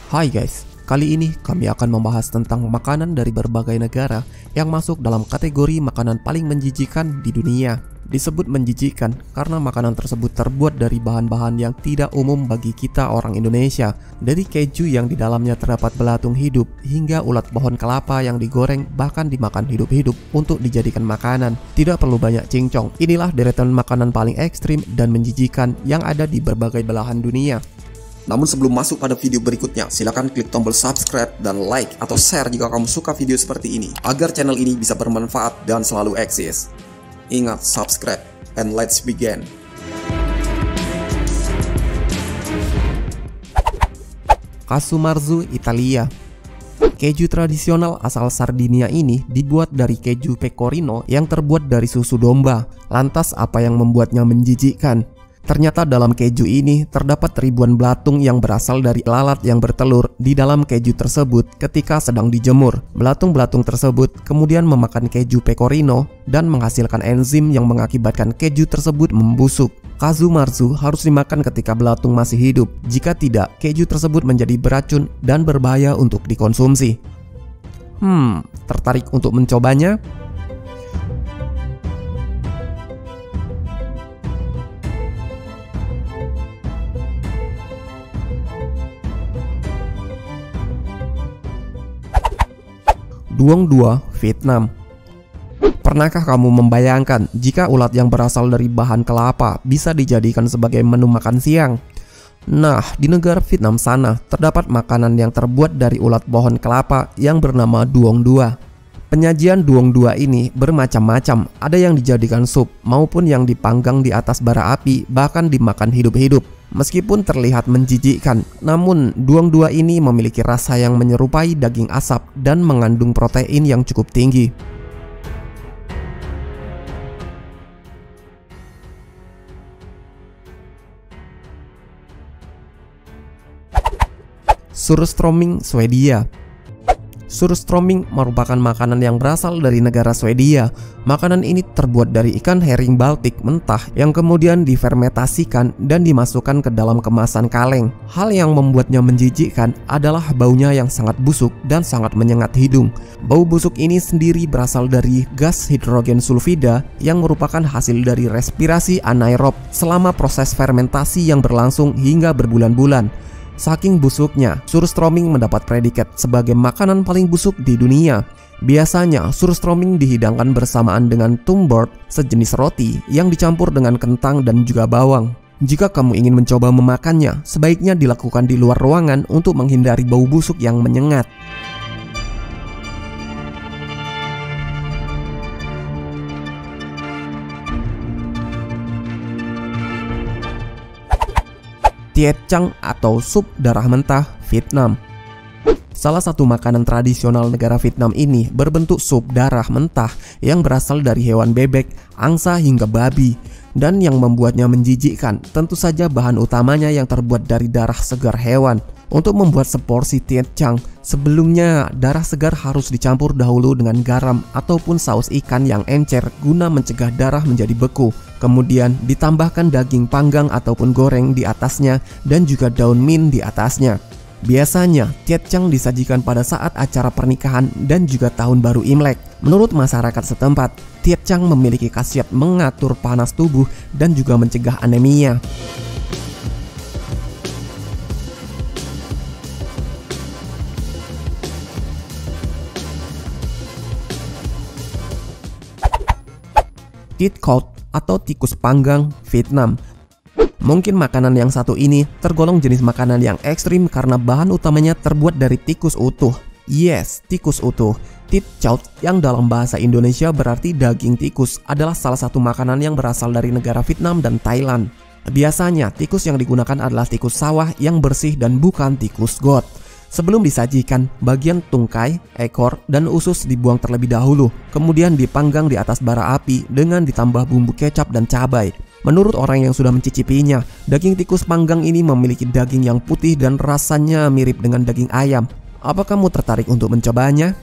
Hai guys, kali ini kami akan membahas tentang makanan dari berbagai negara yang masuk dalam kategori makanan paling menjijikan di dunia. Disebut menjijikan karena makanan tersebut terbuat dari bahan-bahan yang tidak umum bagi kita orang Indonesia. Dari keju yang di dalamnya terdapat belatung hidup hingga ulat pohon kelapa yang digoreng bahkan dimakan hidup-hidup untuk dijadikan makanan. Tidak perlu banyak cincong, inilah deretan makanan paling ekstrim dan menjijikan yang ada di berbagai belahan dunia. Namun sebelum masuk pada video berikutnya, silakan klik tombol subscribe dan like atau share jika kamu suka video seperti ini, agar channel ini bisa bermanfaat dan selalu eksis. Ingat, subscribe, and let's begin. Casumarzu, Italia. Keju tradisional asal Sardinia ini dibuat dari keju pecorino yang terbuat dari susu domba. Lantas apa yang membuatnya menjijikkan? Ternyata dalam keju ini terdapat ribuan belatung yang berasal dari lalat yang bertelur di dalam keju tersebut ketika sedang dijemur. Belatung-belatung tersebut kemudian memakan keju pecorino dan menghasilkan enzim yang mengakibatkan keju tersebut membusuk. Casumarzu harus dimakan ketika belatung masih hidup. Jika tidak, keju tersebut menjadi beracun dan berbahaya untuk dikonsumsi. Tertarik untuk mencobanya? Duong Dua, Vietnam. Pernahkah kamu membayangkan jika ulat yang berasal dari bahan kelapa bisa dijadikan sebagai menu makan siang? Nah, di negara Vietnam sana terdapat makanan yang terbuat dari ulat pohon kelapa yang bernama Duong Dua. Penyajian Duong Dua ini bermacam-macam, ada yang dijadikan sup maupun yang dipanggang di atas bara api bahkan dimakan hidup-hidup. Meskipun terlihat menjijikkan, namun Duong Dua ini memiliki rasa yang menyerupai daging asap dan mengandung protein yang cukup tinggi. Surströmming, Swedia. Surströmming merupakan makanan yang berasal dari negara Swedia. Makanan ini terbuat dari ikan herring Baltik mentah yang kemudian difermentasikan dan dimasukkan ke dalam kemasan kaleng. Hal yang membuatnya menjijikkan adalah baunya yang sangat busuk dan sangat menyengat hidung. Bau busuk ini sendiri berasal dari gas hidrogen sulfida yang merupakan hasil dari respirasi anaerob selama proses fermentasi yang berlangsung hingga berbulan-bulan. Saking busuknya, surströmming mendapat predikat sebagai makanan paling busuk di dunia. Biasanya, surströmming dihidangkan bersamaan dengan tumbord, sejenis roti yang dicampur dengan kentang dan juga bawang. Jika kamu ingin mencoba memakannya, sebaiknya dilakukan di luar ruangan untuk menghindari bau busuk yang menyengat. Tiet Chang atau sup darah mentah, Vietnam. Salah satu makanan tradisional negara Vietnam ini berbentuk sup darah mentah yang berasal dari hewan bebek, angsa hingga babi. Dan yang membuatnya menjijikkan tentu saja bahan utamanya yang terbuat dari darah segar hewan. Untuk membuat seporsi Tiet Chang, sebelumnya darah segar harus dicampur dahulu dengan garam ataupun saus ikan yang encer guna mencegah darah menjadi beku. Kemudian ditambahkan daging panggang ataupun goreng di atasnya dan juga daun mint di atasnya. Biasanya Tiet Chang disajikan pada saat acara pernikahan dan juga tahun baru Imlek. Menurut masyarakat setempat, Tiet Chang memiliki khasiat mengatur panas tubuh dan juga mencegah anemia. Thịt kho atau tikus panggang, Vietnam. Mungkin makanan yang satu ini tergolong jenis makanan yang ekstrim karena bahan utamanya terbuat dari tikus utuh. Yes, tikus utuh. Thịt chau yang dalam bahasa Indonesia berarti daging tikus adalah salah satu makanan yang berasal dari negara Vietnam dan Thailand. Biasanya tikus yang digunakan adalah tikus sawah yang bersih dan bukan tikus got. Sebelum disajikan, bagian tungkai, ekor, dan usus dibuang terlebih dahulu, kemudian dipanggang di atas bara api dengan ditambah bumbu kecap dan cabai. Menurut orang yang sudah mencicipinya, daging tikus panggang ini memiliki daging yang putih dan rasanya mirip dengan daging ayam. Apa kamu tertarik untuk mencobanya?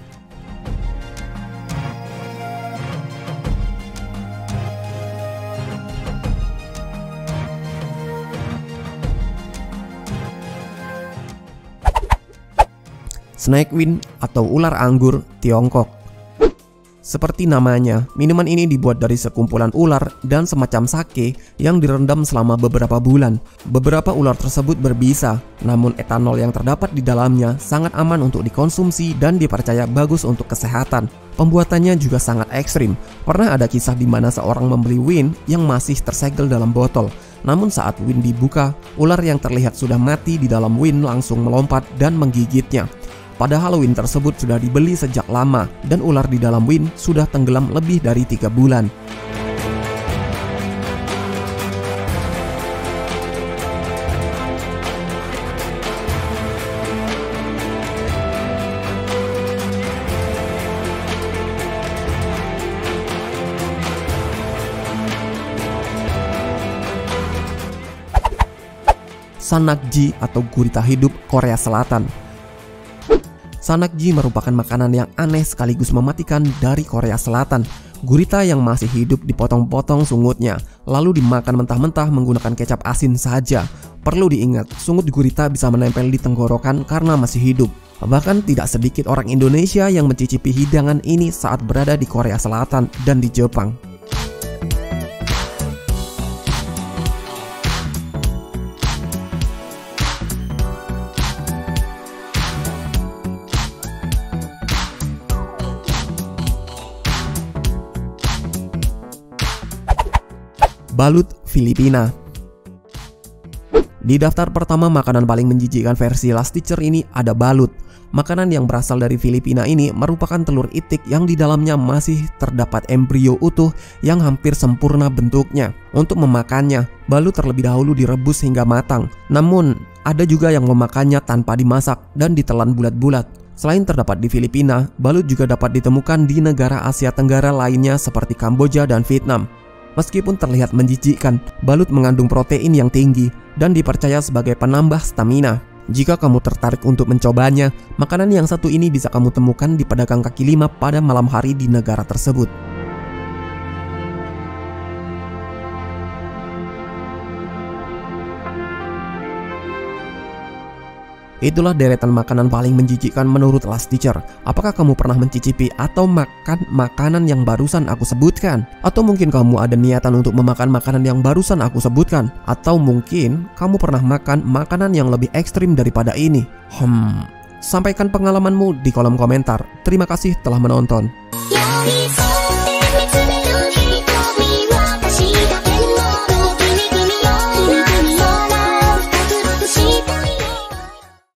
Snake Wind atau ular anggur Tiongkok. Seperti namanya, minuman ini dibuat dari sekumpulan ular dan semacam sake yang direndam selama beberapa bulan. Beberapa ular tersebut berbisa, namun etanol yang terdapat di dalamnya sangat aman untuk dikonsumsi dan dipercaya bagus untuk kesehatan. Pembuatannya juga sangat ekstrim. Pernah ada kisah di mana seorang membeli win yang masih tersegel dalam botol. Namun saat win dibuka, ular yang terlihat sudah mati di dalam win langsung melompat dan menggigitnya. Padahal win tersebut sudah dibeli sejak lama dan ular di dalam win sudah tenggelam lebih dari 3 bulan. Sanakji atau gurita hidup Korea Selatan. Sanakji merupakan makanan yang aneh sekaligus mematikan dari Korea Selatan. Gurita yang masih hidup dipotong-potong sungutnya, lalu dimakan mentah-mentah menggunakan kecap asin saja. Perlu diingat, sungut gurita bisa menempel di tenggorokan karena masih hidup. Bahkan tidak sedikit orang Indonesia yang mencicipi hidangan ini saat berada di Korea Selatan dan di Jepang. Balut Filipina. Di daftar pertama makanan paling menjijikkan versi Last Teacher ini ada balut. Makanan yang berasal dari Filipina ini merupakan telur itik yang di dalamnya masih terdapat embrio utuh yang hampir sempurna bentuknya. Untuk memakannya, balut terlebih dahulu direbus hingga matang. Namun, ada juga yang memakannya tanpa dimasak dan ditelan bulat-bulat. Selain terdapat di Filipina, balut juga dapat ditemukan di negara Asia Tenggara lainnya seperti Kamboja dan Vietnam. Meskipun terlihat menjijikkan, balut mengandung protein yang tinggi dan dipercaya sebagai penambah stamina. Jika kamu tertarik untuk mencobanya, makanan yang satu ini bisa kamu temukan di pedagang kaki lima pada malam hari di negara tersebut. Itulah deretan makanan paling menjijikkan menurut Last Teacher. Apakah kamu pernah mencicipi atau makan makanan yang barusan aku sebutkan? Atau mungkin kamu ada niatan untuk memakan makanan yang barusan aku sebutkan? Atau mungkin kamu pernah makan makanan yang lebih ekstrim daripada ini? Sampaikan pengalamanmu di kolom komentar. Terima kasih telah menonton.